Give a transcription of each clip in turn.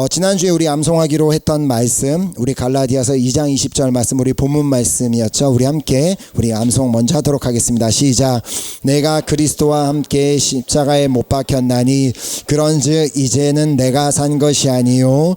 지난주에 우리 암송하기로 했던 말씀, 우리 갈라디아서 2장 20절 말씀, 우리 본문 말씀이었죠. 우리 함께 우리 암송 먼저 하도록 하겠습니다. 시작. 내가 그리스도와 함께 십자가에 못 박혔나니 그런즉 이제는 내가 산 것이 아니요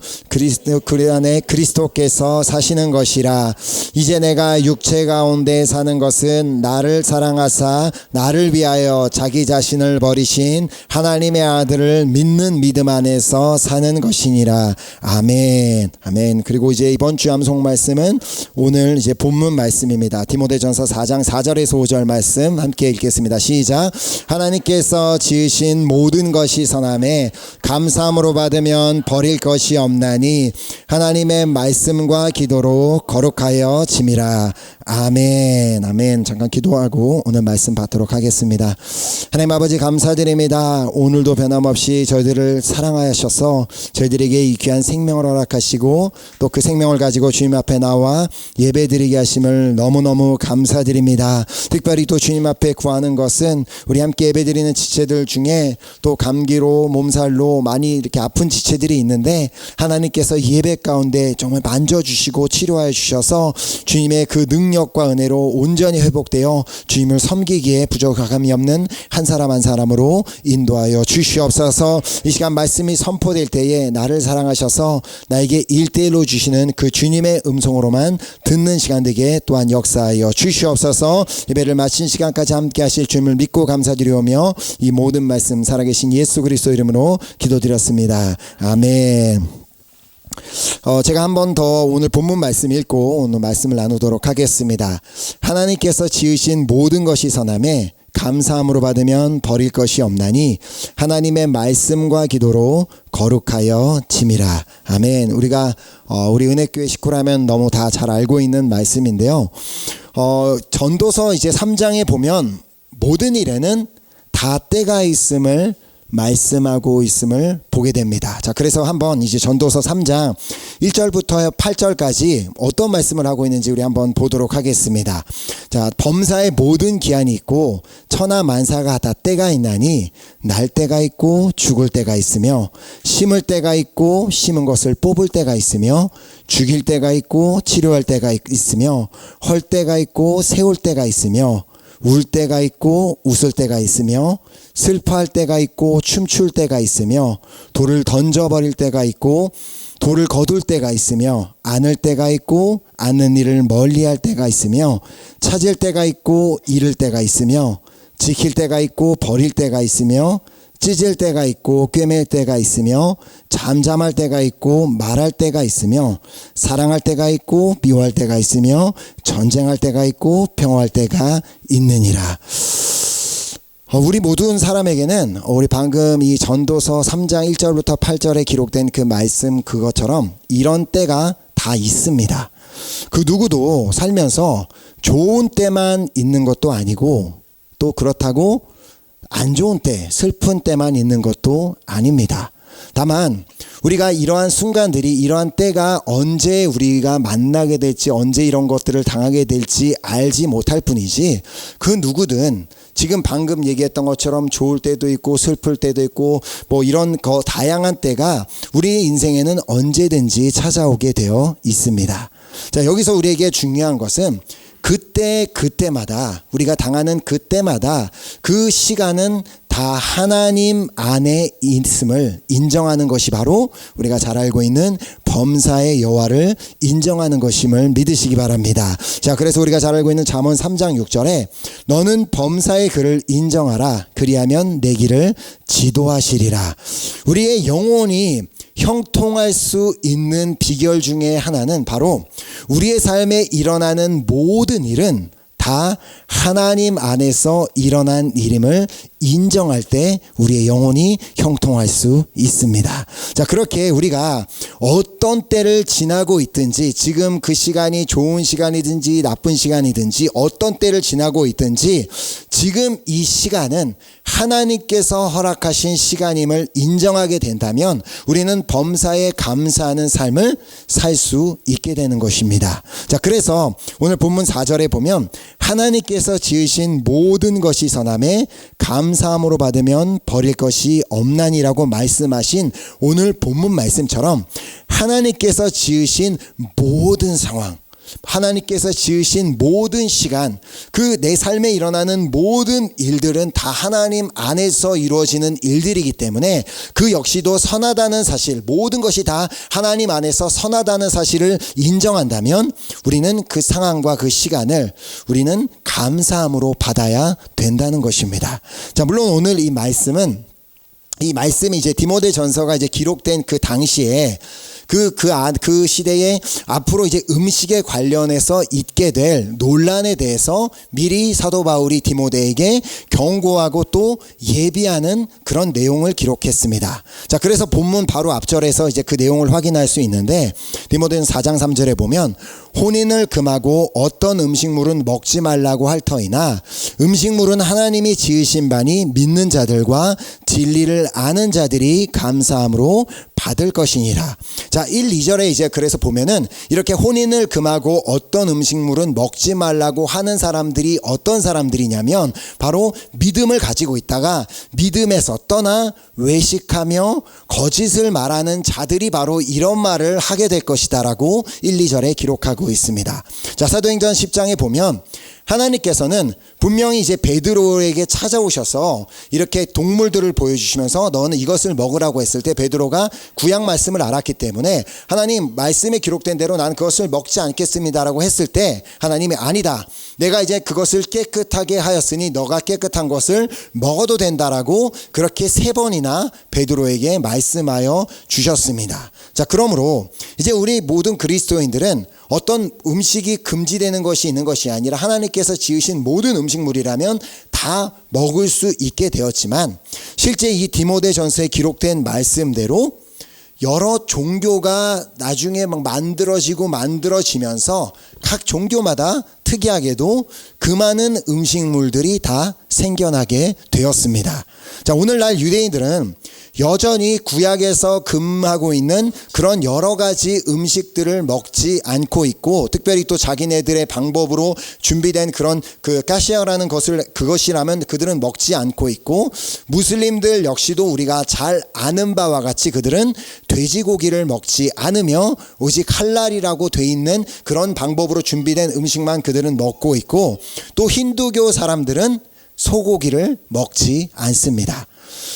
그 안에 그리스도께서 사시는 것이라. 이제 내가 육체 가운데 사는 것은 나를 사랑하사 나를 위하여 자기 자신을 버리신 하나님의 아들을 믿는 믿음 안에서 사는 것이니라. 아멘. 아멘. 그리고 이제 이번 주 암송 말씀은 오늘 이제 본문 말씀입니다. 디모데전서 4장 4절에서 5절 말씀 함께 읽겠습니다. 시작. 하나님께서 지으신 모든 것이 선함에 감사함으로 받으면 버릴 것이 없나니 하나님의 말씀과 기도로 거룩하여 짐이라. 아멘. 아멘. 잠깐 기도하고 오늘 말씀 받도록 하겠습니다. 하나님 아버지 감사드립니다. 오늘도 변함없이 저희들을 사랑하셔서 저희들에게 이 귀한 생명을 허락하시고 또 그 생명을 가지고 주님 앞에 나와 예배드리게 하심을 너무너무 감사드립니다. 특별히 또 주님 앞에 구하는 것은 우리 함께 예배드리는 지체들 중에 또 감기로 몸살로 많이 이렇게 아픈 지체들이 있는데 하나님께서 예배 가운데 정말 만져주시고 치료하여 주셔서 주님의 그 능력과 은혜로 온전히 회복되어 주님을 섬기기에 부족함이 없는 한 사람 한 사람으로 인도하여 주시옵소서. 이 시간 말씀이 선포될 때에 나를 사랑하셔서 나에게 1:1로 주시는 그 주님의 음성으로만 듣는 시간 되게 또한 역사하여 주시옵소서. 예배를 마친 시간까지 함께 하실 주님을 믿고 감사드리오며 이 모든 말씀 살아계신 예수 그리스도 이름으로 기도드렸습니다. 아멘. 제가 한 번 더 오늘 본문 말씀 읽고 오늘 말씀을 나누도록 하겠습니다. 하나님께서 지으신 모든 것이 선함에 감사함으로 받으면 버릴 것이 없나니 하나님의 말씀과 기도로 거룩하여 짐이라. 아멘. 우리가 우리 은혜교회 식구라면 너무 다 잘 알고 있는 말씀인데요. 전도서 이제 3장에 보면 모든 일에는 다 때가 있음을 말씀하고 있음을 보게 됩니다. 자, 그래서 한번 이제 전도서 3장 1절부터 8절까지 어떤 말씀을 하고 있는지 우리 한번 보도록 하겠습니다. 자, 범사에 모든 기한이 있고 천하 만사가 다 때가 있나니 날 때가 있고 죽을 때가 있으며 심을 때가 있고 심은 것을 뽑을 때가 있으며 죽일 때가 있고 치료할 때가 있으며 헐 때가 있고 세울 때가 있으며 울 때가 있고 웃을 때가 있으며 슬퍼할 때가 있고 춤출 때가 있으며 돌을 던져버릴 때가 있고 돌을 거둘 때가 있으며 안을 때가 있고 안는 일을 멀리할 때가 있으며 찾을 때가 있고 잃을 때가 있으며 지킬 때가 있고 버릴 때가 있으며 찢을 때가 있고 꿰맬 때가 있으며 잠잠할 때가 있고 말할 때가 있으며 사랑할 때가 있고 미워할 때가 있으며 전쟁할 때가 있고 평화할 때가 있느니라. 우리 모든 사람에게는 우리 방금 이 전도서 3장 1절부터 8절에 기록된 그 말씀 그것처럼 이런 때가 다 있습니다. 그 누구도 살면서 좋은 때만 있는 것도 아니고 또 그렇다고 안 좋은 때, 슬픈 때만 있는 것도 아닙니다. 다만 우리가 이러한 순간들이 이러한 때가 언제 우리가 만나게 될지 언제 이런 것들을 당하게 될지 알지 못할 뿐이지 그 누구든 지금 방금 얘기했던 것처럼 좋을 때도 있고 슬플 때도 있고 뭐 이런 다양한 때가 우리 인생에는 언제든지 찾아오게 되어 있습니다. 자, 여기서 우리에게 중요한 것은 그때마다 우리가 당하는 그때마다 그 시간은 다 하나님 안에 있음을 인정하는 것이 바로 우리가 잘 알고 있는 범사의 여호와를 인정하는 것임을 믿으시기 바랍니다. 자, 그래서 우리가 잘 알고 있는 잠언 3장 6절에 너는 범사의 그를 인정하라 그리하면 내 길을 지도하시리라. 우리의 영혼이 형통할 수 있는 비결 중에 하나는 바로 우리의 삶에 일어나는 모든 일은 다 하나님 안에서 일어난 일임을 인정할 때 우리의 영혼이 형통할 수 있습니다. 자, 그렇게 우리가 어떤 때를 지나고 있든지 지금 그 시간이 좋은 시간이든지 나쁜 시간이든지 어떤 때를 지나고 있든지 지금 이 시간은 하나님께서 허락하신 시간임을 인정하게 된다면 우리는 범사에 감사하는 삶을 살 수 있게 되는 것입니다. 자, 그래서 오늘 본문 4절에 보면 하나님께서 지으신 모든 것이 선함에 감사함으로 받으면 버릴 것이 없나니라고 말씀하신 오늘 본문 말씀처럼 하나님께서 지으신 모든 상황, 하나님께서 지으신 모든 시간, 그 내 삶에 일어나는 모든 일들은 다 하나님 안에서 이루어지는 일들이기 때문에 그 역시도 선하다는 사실, 모든 것이 다 하나님 안에서 선하다는 사실을 인정한다면 우리는 그 상황과 그 시간을 우리는 감사함으로 받아야 된다는 것입니다. 자, 물론 오늘 이 말씀이 이제 디모데전서가 이제 기록된 그 당시에 그 시대에 앞으로 이제 음식에 관련해서 있게 될 논란에 대해서 미리 사도 바울이 디모데에게 경고하고 또 예비하는 그런 내용을 기록했습니다. 자, 그래서 본문 바로 앞절에서 이제 그 내용을 확인할 수 있는데 디모데는 4장 3절에 보면 혼인을 금하고 어떤 음식물은 먹지 말라고 할 터이나 음식물은 하나님이 지으신 바니 믿는 자들과 진리를 아는 자들이 감사함으로 받을 것이니라. 자, 1, 2절에 이제 그래서 보면은 이렇게 혼인을 금하고 어떤 음식물은 먹지 말라고 하는 사람들이 어떤 사람들이냐면 바로 믿음을 가지고 있다가 믿음에서 떠나 외식하며 거짓을 말하는 자들이 바로 이런 말을 하게 될 것이다라고 1, 2절에 기록하고 있습니다. 자, 사도행전 10장에 보면 하나님께서는 분명히 이제 베드로에게 찾아오셔서 이렇게 동물들을 보여주시면서 너는 이것을 먹으라고 했을 때 베드로가 구약 말씀을 알았기 때문에 하나님 말씀에 기록된 대로 나는 그것을 먹지 않겠습니다라고 했을 때 하나님이 아니다, 내가 이제 그것을 깨끗하게 하였으니 너가 깨끗한 것을 먹어도 된다라고 그렇게 3번이나 베드로에게 말씀하여 주셨습니다. 자, 그러므로 이제 우리 모든 그리스도인들은 어떤 음식이 금지되는 것이 있는 것이 아니라 하나님께서 지으신 모든 음식물이라면 다 먹을 수 있게 되었지만 실제 이 디모데전서에 기록된 말씀대로 여러 종교가 나중에 막 만들어지면서 각 종교마다 특이하게도 그 많은 음식물들이 다 생겨나게 되었습니다. 자, 오늘날 유대인들은 여전히 구약에서 금하고 있는 그런 여러 가지 음식들을 먹지 않고 있고, 특별히 또 자기네들의 방법으로 준비된 그런 그 까시아라는 그것이라면 그들은 먹지 않고 있고, 무슬림들 역시도 우리가 잘 아는 바와 같이 그들은 돼지고기를 먹지 않으며 오직 할랄이라고 돼 있는 그런 방법으로 준비된 음식만 그들은 먹고 있고, 또 힌두교 사람들은 소고기를 먹지 않습니다.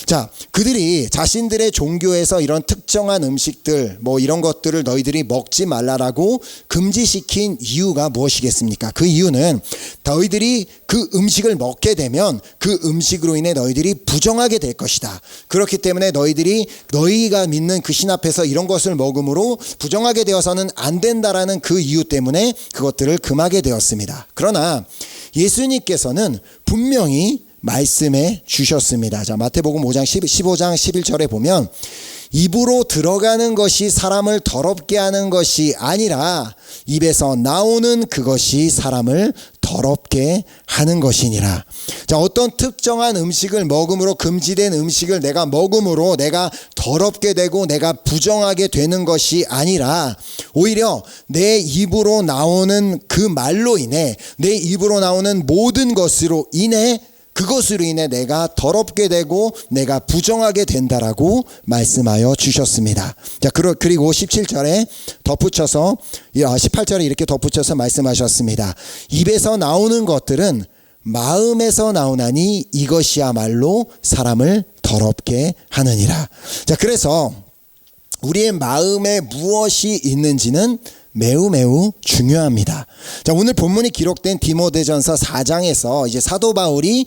자, 그들이 자신들의 종교에서 이런 특정한 음식들 이런 것들을 너희들이 먹지 말라라고 금지시킨 이유가 무엇이겠습니까? 그 이유는 너희들이 그 음식을 먹게 되면 그 음식으로 인해 너희들이 부정하게 될 것이다. 그렇기 때문에 너희가 믿는 그 신 앞에서 이런 것을 먹음으로 부정하게 되어서는 안 된다라는 그 이유 때문에 그것들을 금하게 되었습니다. 그러나 예수님께서는 분명히 말씀해 주셨습니다. 자, 마태복음 5장 15장 11절에 보면 입으로 들어가는 것이 사람을 더럽게 하는 것이 아니라 입에서 나오는 그것이 사람을 더럽게 하는 것이니라. 자, 어떤 특정한 음식을 먹음으로, 금지된 음식을 내가 먹음으로 내가 더럽게 되고 내가 부정하게 되는 것이 아니라 오히려 내 입으로 나오는 그 말로 인해, 내 입으로 나오는 모든 것으로 인해 그것으로 인해 내가 더럽게 되고 내가 부정하게 된다라고 말씀하여 주셨습니다. 자, 그리고 17절에 덧붙여서 18절에 이렇게 덧붙여서 말씀하셨습니다. 입에서 나오는 것들은 마음에서 나오나니 이것이야말로 사람을 더럽게 하느니라. 자, 그래서 우리의 마음에 무엇이 있는지는 매우 중요합니다. 자, 오늘 본문이 기록된 디모데전서 4장에서 이제 사도 바울이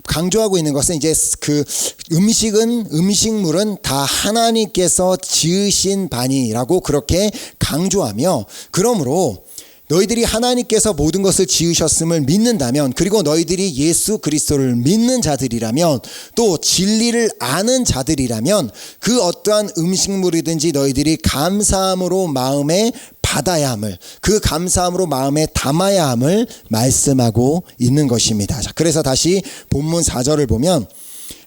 강조하고 있는 것은 이제 그 음식물은 다 하나님께서 지으신 바니라고 그렇게 강조하며, 그러므로 너희들이 하나님께서 모든 것을 지으셨음을 믿는다면, 그리고 너희들이 예수 그리스도를 믿는 자들이라면, 또 진리를 아는 자들이라면 그 어떠한 음식물이든지 너희들이 감사함으로 마음에 받아야 함을, 그 감사함으로 마음에 담아야 함을 말씀하고 있는 것입니다. 자, 그래서 다시 본문 4절을 보면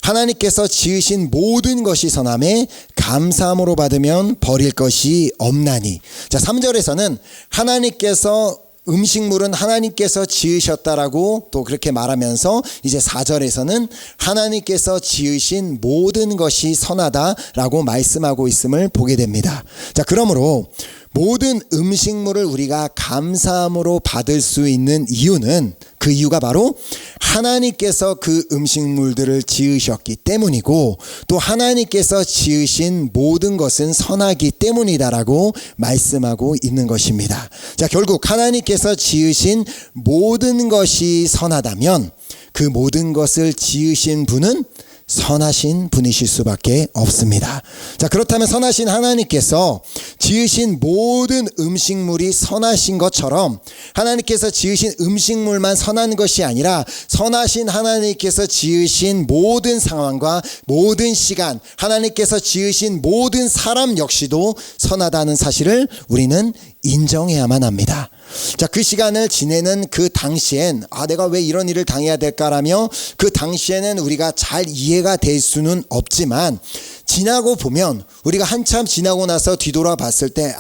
하나님께서 지으신 모든 것이 선함에 감사함으로 받으면 버릴 것이 없나니. 자, 3절에서는 하나님께서 음식물은 하나님께서 지으셨다라고 또 그렇게 말하면서 이제 4절에서는 하나님께서 지으신 모든 것이 선하다라고 말씀하고 있음을 보게 됩니다. 자, 그러므로 모든 음식물을 우리가 감사함으로 받을 수 있는 이유는, 그 이유가 바로 하나님께서 그 음식물들을 지으셨기 때문이고, 또 하나님께서 지으신 모든 것은 선하기 때문이다라고 말씀하고 있는 것입니다. 자, 결국 하나님께서 지으신 모든 것이 선하다면 그 모든 것을 지으신 분은 선하신 분이실 수밖에 없습니다. 자, 그렇다면 선하신 하나님께서 지으신 모든 음식물이 선하신 것처럼 하나님께서 지으신 음식물만 선한 것이 아니라 선하신 하나님께서 지으신 모든 상황과 모든 시간, 하나님께서 지으신 모든 사람 역시도 선하다는 사실을 우리는 인정해야만 합니다. 자, 그 시간을 지내는 그 당시엔 내가 왜 이런 일을 당해야 될까라며 그 당시에는 우리가 잘 이해가 될 수는 없지만, 지나고 보면 우리가 한참 지나고 나서 뒤돌아봤을 때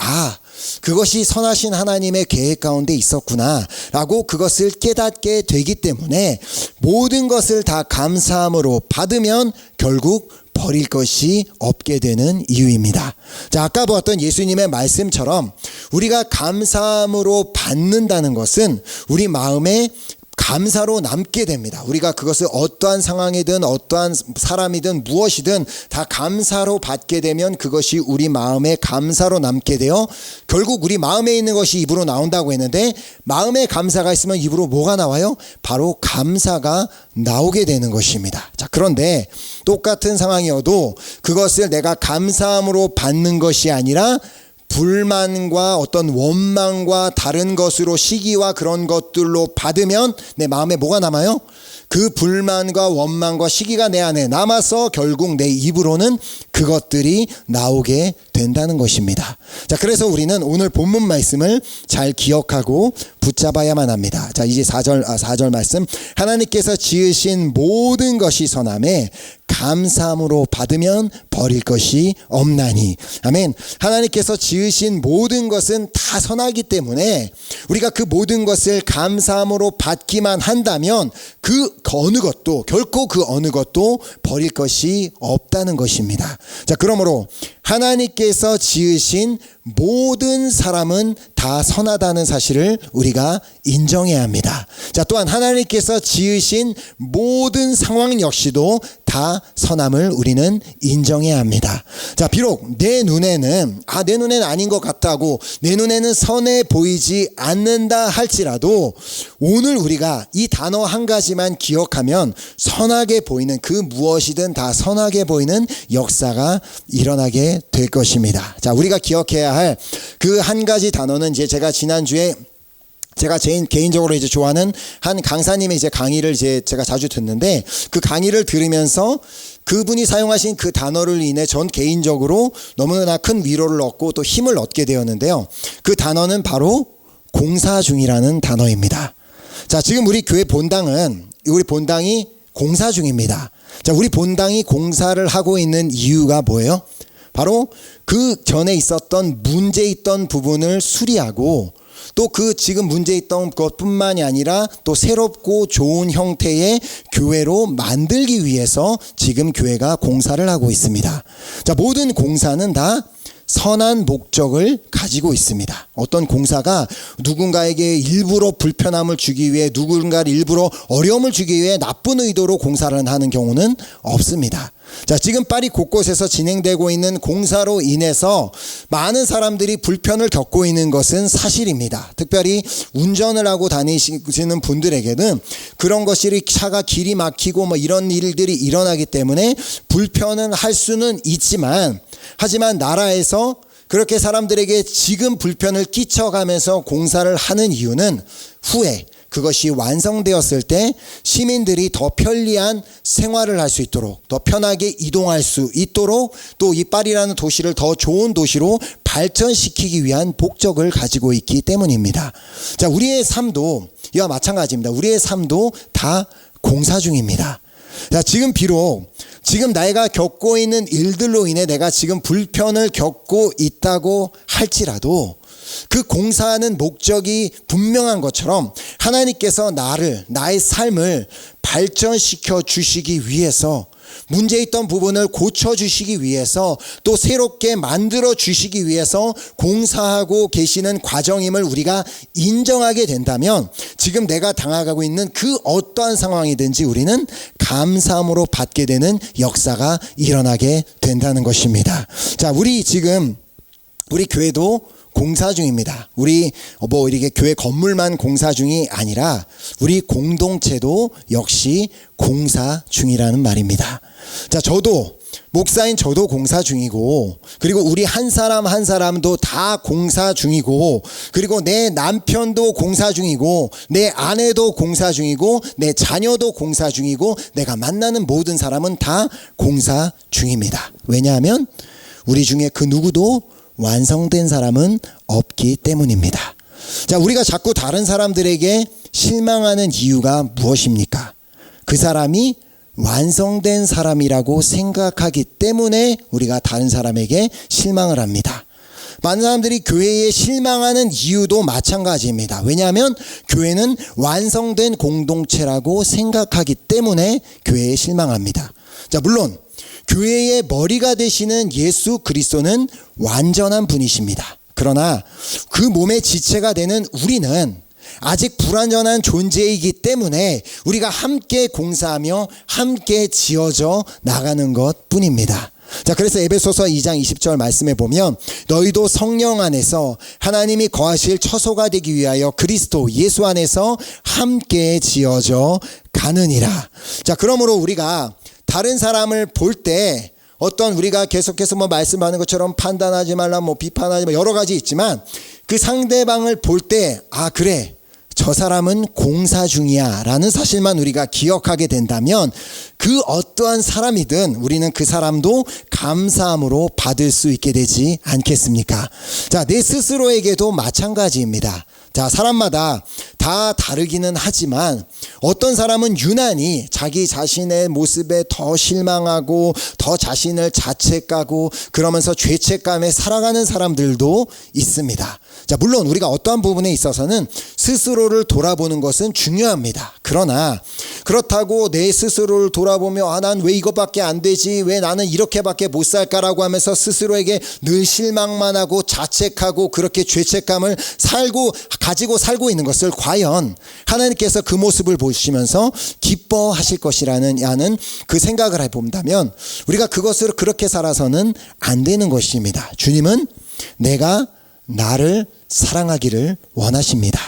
그것이 선하신 하나님의 계획 가운데 있었구나 라고 그것을 깨닫게 되기 때문에 모든 것을 다 감사함으로 받으면 결국 버릴 것이 없게 되는 이유입니다. 자, 아까 보았던 예수님의 말씀처럼 우리가 감사함으로 받는다는 것은 우리 마음에 감사로 남게 됩니다. 우리가 그것을 어떠한 상황이든 어떠한 사람이든 무엇이든 다 감사로 받게 되면 그것이 우리 마음에 감사로 남게 되어 결국 우리 마음에 있는 것이 입으로 나온다고 했는데, 마음에 감사가 있으면 입으로 뭐가 나와요? 바로 감사가 나오게 되는 것입니다. 자, 그런데 똑같은 상황이어도 그것을 내가 감사함으로 받는 것이 아니라 불만과 어떤 원망과 다른 것으로 시기와 그런 것들로 받으면 내 마음에 뭐가 남아요? 그 불만과 원망과 시기가 내 안에 남아서 결국 내 입으로는 그것들이 나오게 된다는 것입니다. 자, 그래서 우리는 오늘 본문 말씀을 잘 기억하고 붙잡아야만 합니다. 자, 이제 4절 말씀. 하나님께서 지으신 모든 것이 선함에 감사함으로 받으면 버릴 것이 없나니. 아멘. 하나님께서 지으신 모든 것은 다 선하기 때문에 우리가 그 모든 것을 감사함으로 받기만 한다면 그 어느 것도, 결코 그 어느 것도 버릴 것이 없다는 것입니다. 자, 그러므로 하나님께서 지으신 모든 사람은 다 선하다는 사실을 우리가 인정해야 합니다. 자, 또한 하나님께서 지으신 모든 상황 역시도 다 선함을 우리는 인정해야 합니다. 자, 비록 내 눈에는 내 눈에는 아닌 것 같다고, 내 눈에는 선해 보이지 않는다 할지라도 오늘 우리가 이 단어 한 가지만 기억하면 선하게 보이는, 그 무엇이든 다 선하게 보이는 역사가 일어나게 될 것입니다. 자, 우리가 기억해야 할 그 한 가지 단어는 이제 제가 지난주에 제가 개인적으로 이제 좋아하는 한 강사님의 이제 강의를 제가 자주 듣는데, 그 강의를 들으면서 그분이 사용하신 그 단어를 인해 전 개인적으로 너무나 큰 위로를 얻고 또 힘을 얻게 되었는데요. 그 단어는 바로 공사 중이라는 단어입니다. 자, 지금 우리 교회 우리 본당이 공사 중입니다. 자, 우리 본당이 공사를 하고 있는 이유가 뭐예요? 바로 그 전에 있었던 문제 있던 부분을 수리하고 또 그 지금 문제 있던 것뿐만이 아니라 또 새롭고 좋은 형태의 교회로 만들기 위해서 지금 교회가 공사를 하고 있습니다. 자, 모든 공사는 다 선한 목적을 가지고 있습니다. 어떤 공사가 누군가에게 일부러 불편함을 주기 위해, 누군가를 일부러 어려움을 주기 위해 나쁜 의도로 공사를 하는 경우는 없습니다. 자, 지금 파리 곳곳에서 진행되고 있는 공사로 인해서 많은 사람들이 불편을 겪고 있는 것은 사실입니다. 특별히 운전을 하고 다니시는 분들에게는 그런 것이 차가 길이 막히고 이런 일들이 일어나기 때문에 불편은 할 수는 있지만, 하지만 나라에서 그렇게 사람들에게 지금 불편을 끼쳐가면서 공사를 하는 이유는 후에 그것이 완성되었을 때 시민들이 더 편리한 생활을 할 수 있도록, 더 편하게 이동할 수 있도록, 또 이 파리라는 도시를 더 좋은 도시로 발전시키기 위한 목적을 가지고 있기 때문입니다. 자, 우리의 삶도 이와 마찬가지입니다. 우리의 삶도 다 공사 중입니다. 자, 지금 비록 지금 내가 겪고 있는 일들로 인해 내가 지금 불편을 겪고 있다고 할지라도 그 공사하는 목적이 분명한 것처럼 하나님께서 나의 삶을 발전시켜 주시기 위해서, 문제 있던 부분을 고쳐주시기 위해서, 또 새롭게 만들어 주시기 위해서 공사하고 계시는 과정임을 우리가 인정하게 된다면 지금 내가 당하고 있는 그 어떠한 상황이든지 우리는 감사함으로 받게 되는 역사가 일어나게 된다는 것입니다. 자, 우리 교회도 공사 중입니다. 우리 이렇게 교회 건물만 공사 중이 아니라 우리 공동체도 역시 공사 중이라는 말입니다. 자, 목사인 저도 공사 중이고, 그리고 우리 한 사람 한 사람도 다 공사 중이고, 그리고 내 남편도 공사 중이고, 내 아내도 공사 중이고, 내 자녀도 공사 중이고, 내가 만나는 모든 사람은 다 공사 중입니다. 왜냐하면 우리 중에 그 누구도 완성된 사람은 없기 때문입니다. 자, 우리가 자꾸 다른 사람들에게 실망하는 이유가 무엇입니까? 그 사람이 완성된 사람이라고 생각하기 때문에 우리가 다른 사람에게 실망을 합니다. 많은 사람들이 교회에 실망하는 이유도 마찬가지입니다. 왜냐하면 교회는 완성된 공동체라고 생각하기 때문에 교회에 실망합니다. 자, 물론 교회의 머리가 되시는 예수 그리스도는 완전한 분이십니다. 그러나 그 몸의 지체가 되는 우리는 아직 불완전한 존재이기 때문에 우리가 함께 공사하며 함께 지어져 나가는 것 뿐입니다. 자, 그래서 에베소서 2장 20절 말씀에 보면 너희도 성령 안에서 하나님이 거하실 처소가 되기 위하여 그리스도 예수 안에서 함께 지어져 가느니라. 자, 그러므로 우리가 다른 사람을 볼 때 어떤 우리가 계속해서 말씀하는 것처럼 판단하지 말라, 비판하지 말라, 여러 가지 있지만 그 상대방을 볼 때 그래, 저 사람은 공사 중이야 라는 사실만 우리가 기억하게 된다면 그 어떠한 사람이든 우리는 그 사람도 감사함으로 받을 수 있게 되지 않겠습니까? 자, 내 스스로에게도 마찬가지입니다. 자, 사람마다 다 다르기는 하지만 어떤 사람은 유난히 자기 자신의 모습에 더 실망하고 더 자신을 자책하고 그러면서 죄책감에 살아가는 사람들도 있습니다. 자, 물론 우리가 어떠한 부분에 있어서는 스스로를 돌아보는 것은 중요합니다. 그러나 그렇다고 내 스스로를 돌아보며 난 왜 이것밖에 안 되지, 왜 나는 이렇게밖에 못 살까라고 하면서 스스로에게 늘 실망만 하고 자책하고 그렇게 죄책감을 가지고 살고 있는 것을 과연 하나님께서 그 모습을 보시면서 기뻐하실 것이라는 그 생각을 해본다면 우리가 그것을 그렇게 살아서는 안 되는 것입니다. 주님은 내가 나를 사랑하기를 원하십니다.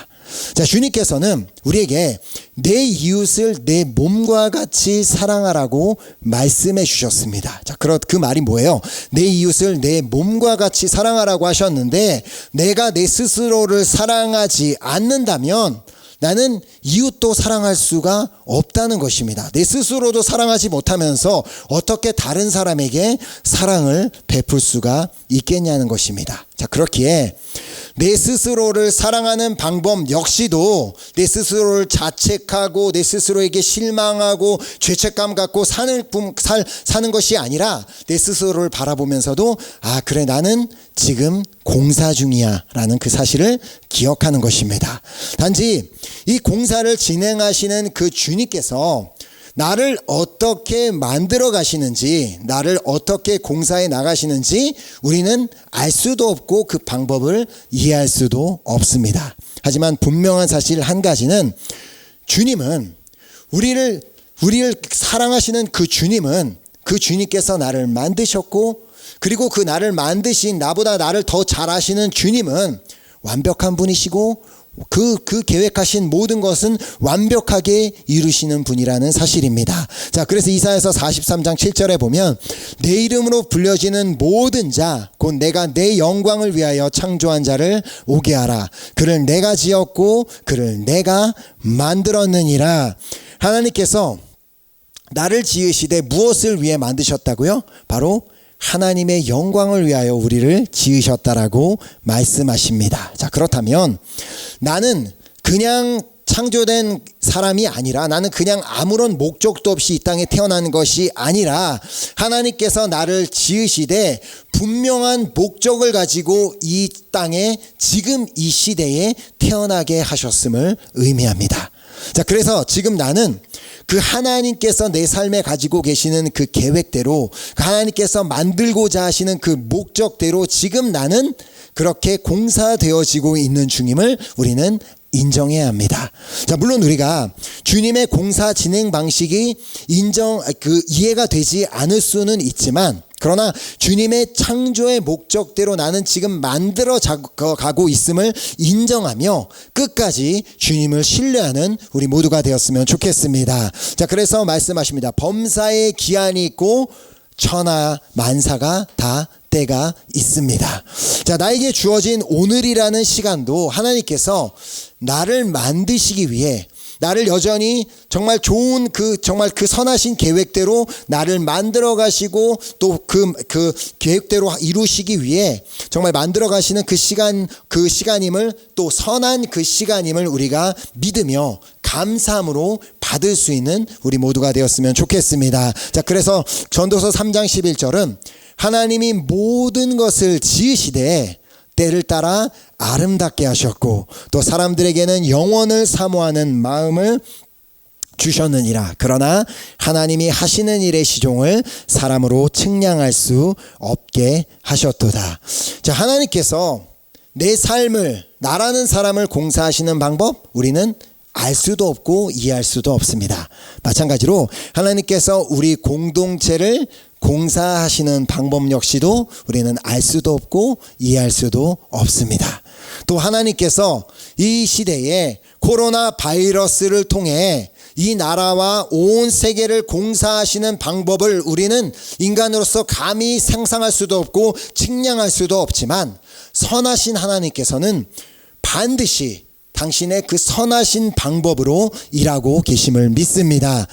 자, 주님께서는 우리에게 내 이웃을 내 몸과 같이 사랑하라고 말씀해 주셨습니다. 자, 그 말이 뭐예요? 내 이웃을 내 몸과 같이 사랑하라고 하셨는데 내가 내 스스로를 사랑하지 않는다면 나는 이웃도 사랑할 수가 없다는 것입니다. 내 스스로도 사랑하지 못하면서 어떻게 다른 사람에게 사랑을 베풀 수가 있겠냐는 것입니다. 자, 그렇기에 내 스스로를 사랑하는 방법 역시도 내 스스로를 자책하고 내 스스로에게 실망하고 죄책감 갖고 사는 것이 아니라 내 스스로를 바라보면서도 그래, 나는 지금 공사 중이야 라는 그 사실을 기억하는 것입니다. 단지 이 공사를 진행하시는 그 주님께서 나를 어떻게 만들어 가시는지, 나를 어떻게 공사해 나가시는지 우리는 알 수도 없고 그 방법을 이해할 수도 없습니다. 하지만 분명한 사실 한 가지는 주님은 우리를 사랑하시는 그 주님께서 나를 만드셨고, 그리고 그 나를 만드신 나보다 나를 더 잘 아시는 주님은 완벽한 분이시고 그 계획하신 모든 것은 완벽하게 이루시는 분이라는 사실입니다. 자, 그래서 이사야서 43장 7절에 보면 내 이름으로 불려지는 모든 자 곧 내가 내 영광을 위하여 창조한 자를 오게 하라. 그를 내가 지었고 그를 내가 만들었느니라. 하나님께서 나를 지으시되 무엇을 위해 만드셨다고요? 바로 하나님의 영광을 위하여 우리를 지으셨다라고 말씀하십니다. 자, 그렇다면 나는 그냥 창조된 사람이 아니라, 나는 그냥 아무런 목적도 없이 이 땅에 태어난 것이 아니라 하나님께서 나를 지으시되 분명한 목적을 가지고 이 땅에 지금 이 시대에 태어나게 하셨음을 의미합니다. 자, 그래서 지금 나는 그 하나님께서 내 삶에 가지고 계시는 그 계획대로, 그 하나님께서 만들고자 하시는 그 목적대로 지금 나는 그렇게 공사되어지고 있는 중임을 우리는 인정해야 합니다. 자, 물론 우리가 주님의 공사 진행 방식이 이해가 되지 않을 수는 있지만, 그러나 주님의 창조의 목적대로 나는 지금 만들어 가고 있음을 인정하며 끝까지 주님을 신뢰하는 우리 모두가 되었으면 좋겠습니다. 자, 그래서 말씀하십니다. 범사에 기한이 있고 천하 만사가 다 때가 있습니다. 자, 나에게 주어진 오늘이라는 시간도 하나님께서 나를 만드시기 위해, 나를 여전히 정말 좋은 정말 그 선하신 계획대로 나를 만들어 가시고 또 그 계획대로 이루시기 위해 정말 만들어 가시는 그 시간임을, 또 선한 그 시간임을 우리가 믿으며 감사함으로 받을 수 있는 우리 모두가 되었으면 좋겠습니다. 자, 그래서 전도서 3장 11절은 하나님이 모든 것을 지으시되 때를 따라 아름답게 하셨고 또 사람들에게는 영원을 사모하는 마음을 주셨느니라. 그러나 하나님이 하시는 일의 시종을 사람으로 측량할 수 없게 하셨도다. 자, 하나님께서 내 삶을, 나라는 사람을 공사하시는 방법, 우리는 알 수도 없고 이해할 수도 없습니다. 마찬가지로 하나님께서 우리 공동체를 공사하시는 방법 역시도 우리는 알 수도 없고 이해할 수도 없습니다. 또 하나님께서 이 시대에 코로나 바이러스를 통해 이 나라와 온 세계를 공사하시는 방법을 우리는 인간으로서 감히 상상할 수도 없고 측량할 수도 없지만, 선하신 하나님께서는 반드시 당신의 그 선하신 방법으로 일하고 계심을 믿습니다.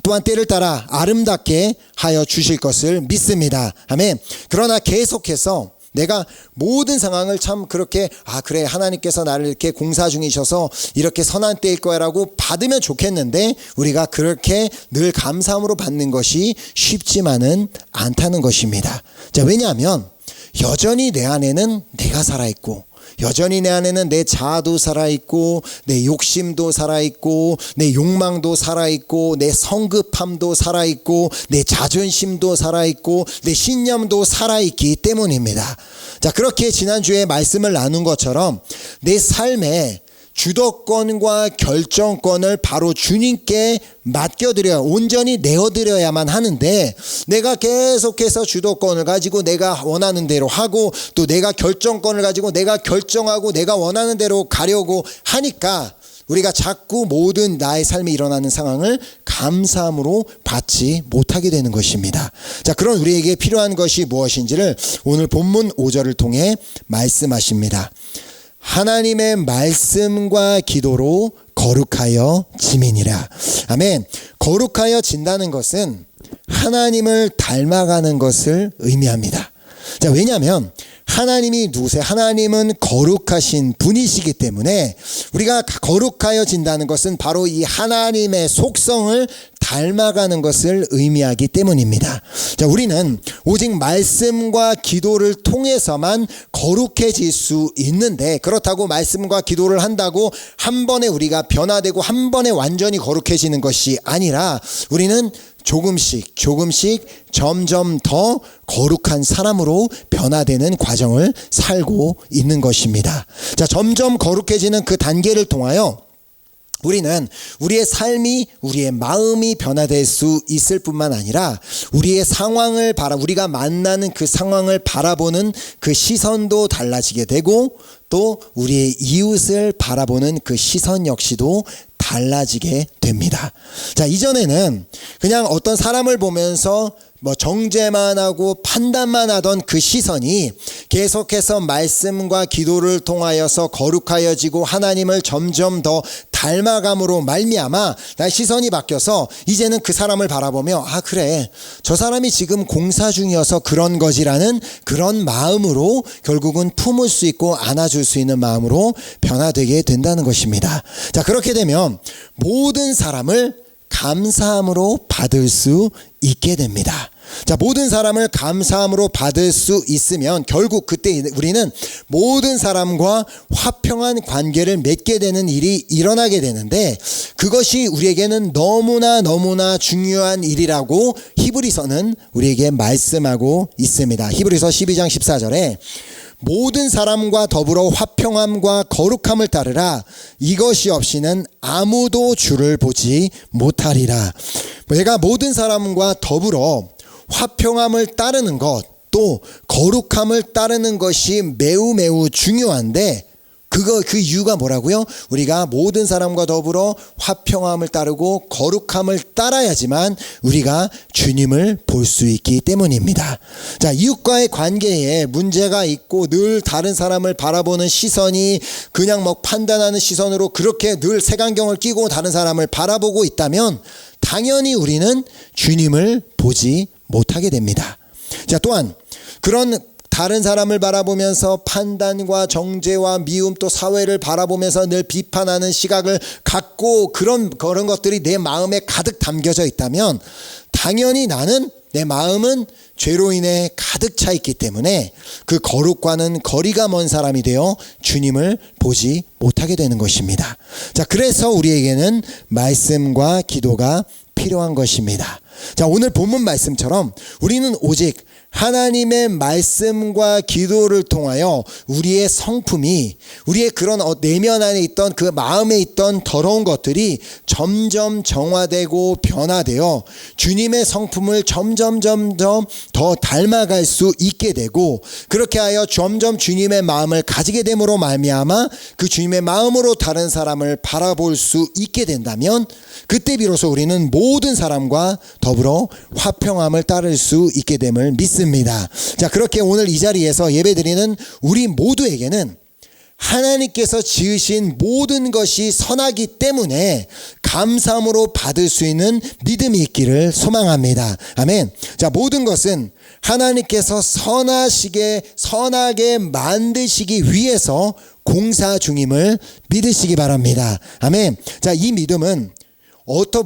또한 때를 따라 아름답게 하여 주실 것을 믿습니다. 아멘. 그러나 계속해서 내가 모든 상황을 참 그렇게 그래, 하나님께서 나를 이렇게 공사 중이셔서 이렇게 선한 때일 거야라고 받으면 좋겠는데, 우리가 그렇게 늘 감사함으로 받는 것이 쉽지만은 않다는 것입니다. 자, 왜냐하면 여전히 내 안에는 내가 살아있고, 여전히 내 안에는 내 자아도 살아있고, 내 욕심도 살아있고, 내 욕망도 살아있고, 내 성급함도 살아있고, 내 자존심도 살아있고, 내 신념도 살아있기 때문입니다. 자, 그렇게 지난주에 말씀을 나눈 것처럼 내 삶에 주도권과 결정권을 바로 주님께 맡겨드려야, 온전히 내어드려야만 하는데, 내가 계속해서 주도권을 가지고 내가 원하는 대로 하고, 또 내가 결정권을 가지고 내가 결정하고 내가 원하는 대로 가려고 하니까 우리가 자꾸 모든 나의 삶에 일어나는 상황을 감사함으로 받지 못하게 되는 것입니다. 자, 그런 우리에게 필요한 것이 무엇인지를 오늘 본문 5절을 통해 말씀하십니다. 하나님의 말씀과 기도로 거룩하여 지민이라. 아멘. 거룩하여 진다는 것은 하나님을 닮아가는 것을 의미합니다. 자, 왜냐하면 하나님이 누구세요? 하나님은 거룩하신 분이시기 때문에 우리가 거룩하여 진다는 것은 바로 이 하나님의 속성을 닮아가는 것을 의미하기 때문입니다. 자, 우리는 오직 말씀과 기도를 통해서만 거룩해질 수 있는데, 그렇다고 말씀과 기도를 한다고 한 번에 우리가 변화되고 한 번에 완전히 거룩해지는 것이 아니라, 우리는 조금씩 점점 더 거룩한 사람으로 변화되는 과정을 살고 있는 것입니다. 자, 점점 거룩해지는 그 단계를 통하여 우리는 우리의 삶이, 우리의 마음이 변화될 수 있을 뿐만 아니라 우리의 상황을 우리가 만나는 그 상황을 바라보는 그 시선도 달라지게 되고, 또 우리의 이웃을 바라보는 그 시선 역시도 달라지게 됩니다. 자, 이전에는 그냥 어떤 사람을 보면서 정죄만 하고 판단만 하던 그 시선이 계속해서 말씀과 기도를 통하여서 거룩하여지고 하나님을 점점 더 닮아감으로 말미암아 나의 시선이 바뀌어서 이제는 그 사람을 바라보며 아 그래 저 사람이 지금 공사 중이어서 그런 거지라는 그런 마음으로 결국은 품을 수 있고 안아줄 수 있는 마음으로 변화되게 된다는 것입니다. 자, 그렇게 되면 모든 사람을 감사함으로 받을 수 있게 됩니다. 자, 모든 사람을 감사함으로 받을 수 있으면 결국 그때 우리는 모든 사람과 화평한 관계를 맺게 되는 일이 일어나게 되는데 그것이 우리에게는 너무나 중요한 일이라고 히브리서는 우리에게 말씀하고 있습니다. 히브리서 12장 14절에 모든 사람과 더불어 화평함과 거룩함을 따르라. 이것이 없이는 아무도 주를 보지 못하리라. 내가 모든 사람과 더불어 화평함을 따르는 것, 또 거룩함을 따르는 것이 매우 중요한데 그 이유가 뭐라고요? 우리가 모든 사람과 더불어 화평함을 따르고 거룩함을 따라야지만 우리가 주님을 볼 수 있기 때문입니다. 자, 이웃과의 관계에 문제가 있고 늘 다른 사람을 바라보는 시선이 그냥 판단하는 시선으로 그렇게 늘 색안경을 끼고 다른 사람을 바라보고 있다면 당연히 우리는 주님을 보지 못하게 됩니다. 자, 또한 그런 다른 사람을 바라보면서 판단과 정죄와 미움 또 사회를 바라보면서 늘 비판하는 시각을 갖고 그런 것들이 내 마음에 가득 담겨져 있다면 당연히 나는 내 마음은 죄로 인해 가득 차 있기 때문에 그 거룩과는 거리가 먼 사람이 되어 주님을 보지 못하게 되는 것입니다. 자, 그래서 우리에게는 말씀과 기도가 필요한 것입니다. 자, 오늘 본문 말씀처럼 우리는 오직 하나님의 말씀과 기도를 통하여 우리의 성품이 우리의 그런 내면 안에 있던 그 마음에 있던 더러운 것들이 점점 정화되고 변화되어 주님의 성품을 점점 더 닮아갈 수 있게 되고 그렇게 하여 점점 주님의 마음을 가지게 됨으로 말미암아 그 주님의 마음으로 다른 사람을 바라볼 수 있게 된다면 그때 비로소 우리는 모든 사람과 더불어 화평함을 따를 수 있게 됨을 믿습니다. 자, 그렇게 오늘 이 자리에서 예배드리는 우리 모두에게는 하나님께서 지으신 모든 것이 선하기 때문에 감사함으로 받을 수 있는 믿음이 있기를 소망합니다. 아멘. 자, 모든 것은 하나님께서 선하게 만드시기 위해서 공사 중임을 믿으시기 바랍니다. 아멘. 자, 이 믿음은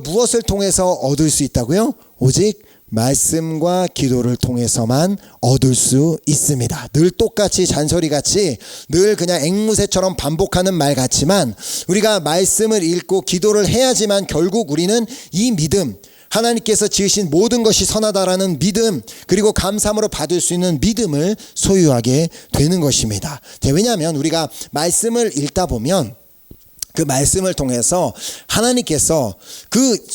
무엇을 통해서 얻을 수 있다고요? 오직 말씀과 기도를 통해서만 얻을 수 있습니다. 늘 똑같이 잔소리같이 늘 그냥 앵무새처럼 반복하는 말 같지만 우리가 말씀을 읽고 기도를 해야지만 결국 우리는 이 믿음, 하나님께서 지으신 모든 것이 선하다라는 믿음, 그리고 감사함으로 받을 수 있는 믿음을 소유하게 되는 것입니다. 왜냐하면 우리가 말씀을 읽다 보면 그 말씀을 통해서 하나님께서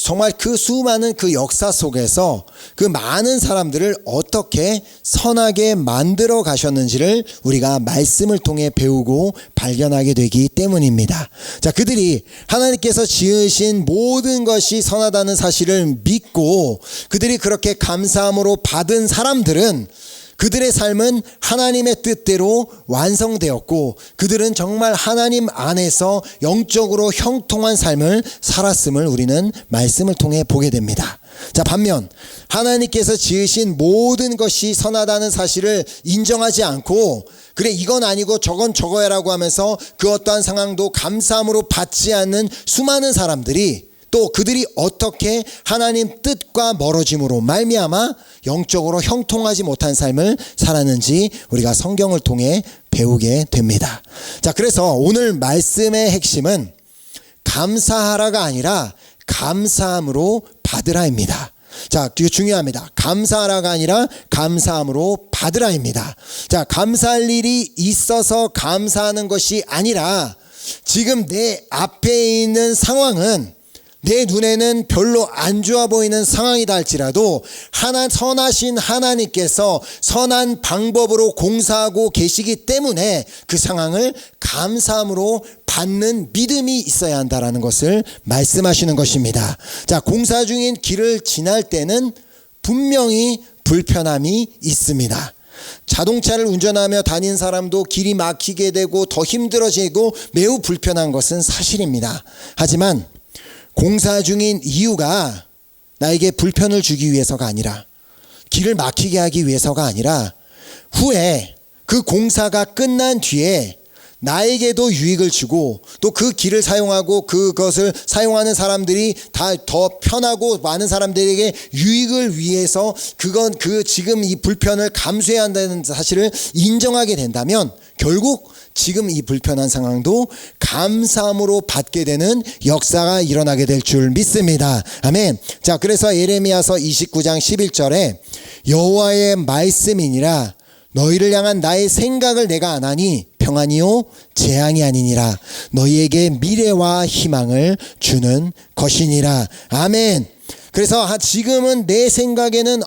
정말 그 수많은 그 역사 속에서 그 많은 사람들을 어떻게 선하게 만들어 가셨는지를 우리가 말씀을 통해 배우고 발견하게 되기 때문입니다. 자, 그들이 하나님께서 지으신 모든 것이 선하다는 사실을 믿고 그들이 그렇게 감사함으로 받은 사람들은 그들의 삶은 하나님의 뜻대로 완성되었고 그들은 정말 하나님 안에서 영적으로 형통한 삶을 살았음을 우리는 말씀을 통해 보게 됩니다. 자, 반면 하나님께서 지으신 모든 것이 선하다는 사실을 인정하지 않고 그래 이건 아니고 저건 저거야라고 하면서 그 어떠한 상황도 감사함으로 받지 않는 수많은 사람들이 또 그들이 어떻게 하나님 뜻과 멀어짐으로 말미암아 영적으로 형통하지 못한 삶을 살았는지 우리가 성경을 통해 배우게 됩니다. 자, 그래서 오늘 말씀의 핵심은 감사하라가 아니라 감사함으로 받으라입니다. 자, 이거 중요합니다. 감사하라가 아니라 감사함으로 받으라입니다. 자, 감사할 일이 있어서 감사하는 것이 아니라 지금 내 앞에 있는 상황은 내 눈에는 별로 안 좋아 보이는 상황이다 할지라도 선하신 하나님께서 선한 방법으로 공사하고 계시기 때문에 그 상황을 감사함으로 받는 믿음이 있어야 한다라는 것을 말씀하시는 것입니다. 자, 공사 중인 길을 지날 때는 분명히 불편함이 있습니다. 자동차를 운전하며 다니는 사람도 길이 막히게 되고 더 힘들어지고 매우 불편한 것은 사실입니다. 하지만 공사 중인 이유가 나에게 불편을 주기 위해서가 아니라, 길을 막히게 하기 위해서가 아니라, 후에 그 공사가 끝난 뒤에 나에게도 유익을 주고 또 그 길을 사용하고 그것을 사용하는 사람들이 다 더 편하고 많은 사람들에게 유익을 위해서 지금 이 불편을 감수해야 한다는 사실을 인정하게 된다면 결국 지금 이 불편한 상황도 감사함으로 받게 되는 역사가 일어나게 될 줄 믿습니다. 아멘. 자, 그래서 예레미야서 29장 11절에 여호와의 말씀이니라 너희를 향한 나의 생각을 내가 아나니 평안이요 재앙이 아니니라 너희에게 미래와 희망을 주는 것이니라. 아멘. 그래서 지금은 내 생각에는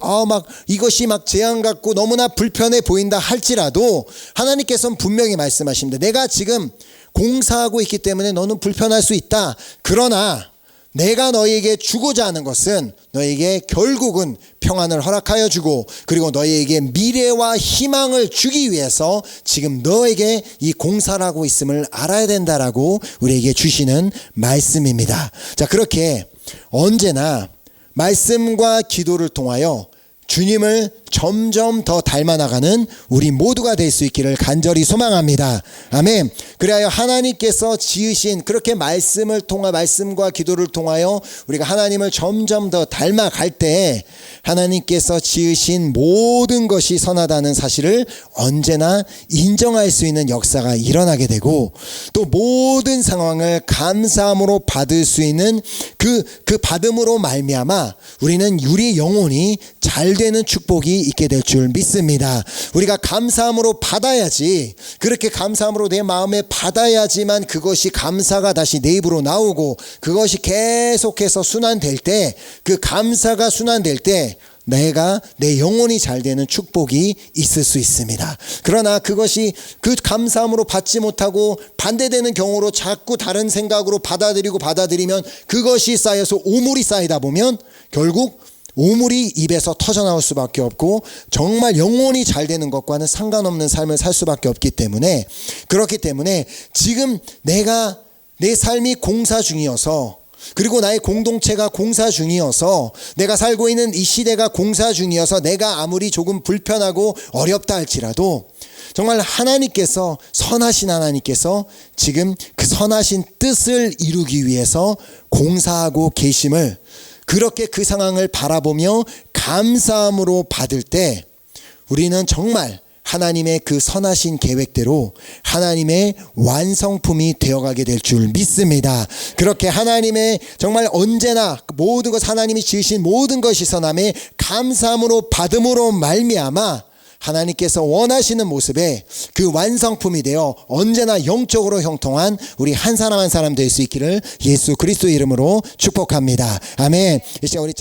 이것이 재앙 같고 너무나 불편해 보인다 할지라도 하나님께서는 분명히 말씀하십니다. 내가 지금 공사하고 있기 때문에 너는 불편할 수 있다. 그러나 내가 너희에게 주고자 하는 것은 너희에게 결국은 평안을 허락하여 주고 그리고 너희에게 미래와 희망을 주기 위해서 지금 너에게 이 공사를 하고 있음을 알아야 된다라고 우리에게 주시는 말씀입니다. 자, 그렇게 언제나 말씀과 기도를 통하여 주님을 점점 더 닮아나가는 우리 모두가 될 수 있기를 간절히 소망합니다. 아멘. 그래야 하나님께서 지으신 그렇게 말씀과 기도를 통하여 우리가 하나님을 점점 더 닮아갈 때 하나님께서 지으신 모든 것이 선하다는 사실을 언제나 인정할 수 있는 역사가 일어나게 되고 또 모든 상황을 감사함으로 받을 수 있는 그 받음으로 말미암아 우리는 우리 영혼이 잘 되는 축복이 있게 될 줄 믿습니다. 우리가 감사함으로 받아야지, 그렇게 감사함으로 내 마음에 받아야지만 그것이 감사가 다시 내 입으로 나오고 그것이 계속해서 순환될 때, 그 감사가 순환될 때 내 영혼이 잘 되는 축복이 있을 수 있습니다. 그러나 그것이 그 감사함으로 받지 못하고 반대되는 경우로 자꾸 다른 생각으로 받아들이면 그것이 쌓여서 오물이 쌓이다 보면 결국 오물이 입에서 터져나올 수밖에 없고 정말 영혼이 잘 되는 것과는 상관없는 삶을 살 수밖에 없기 때문에, 그렇기 때문에 지금 내 삶이 공사 중이어서, 그리고 나의 공동체가 공사 중이어서, 내가 살고 있는 이 시대가 공사 중이어서 내가 아무리 조금 불편하고 어렵다 할지라도 정말 선하신 하나님께서 지금 그 선하신 뜻을 이루기 위해서 공사하고 계심을, 그렇게 그 상황을 바라보며 감사함으로 받을 때 우리는 정말 하나님의 그 선하신 계획대로 하나님의 완성품이 되어가게 될 줄 믿습니다. 그렇게 하나님의 정말 언제나 모든 것, 하나님이 지으신 모든 것이 선함에 감사함으로 받음으로 말미암아 하나님께서 원하시는 모습에 그 완성품이 되어 언제나 영적으로 형통한 우리 한 사람 한 사람 될 수 있기를 예수 그리스도의 이름으로 축복합니다. 아멘. 이제 우리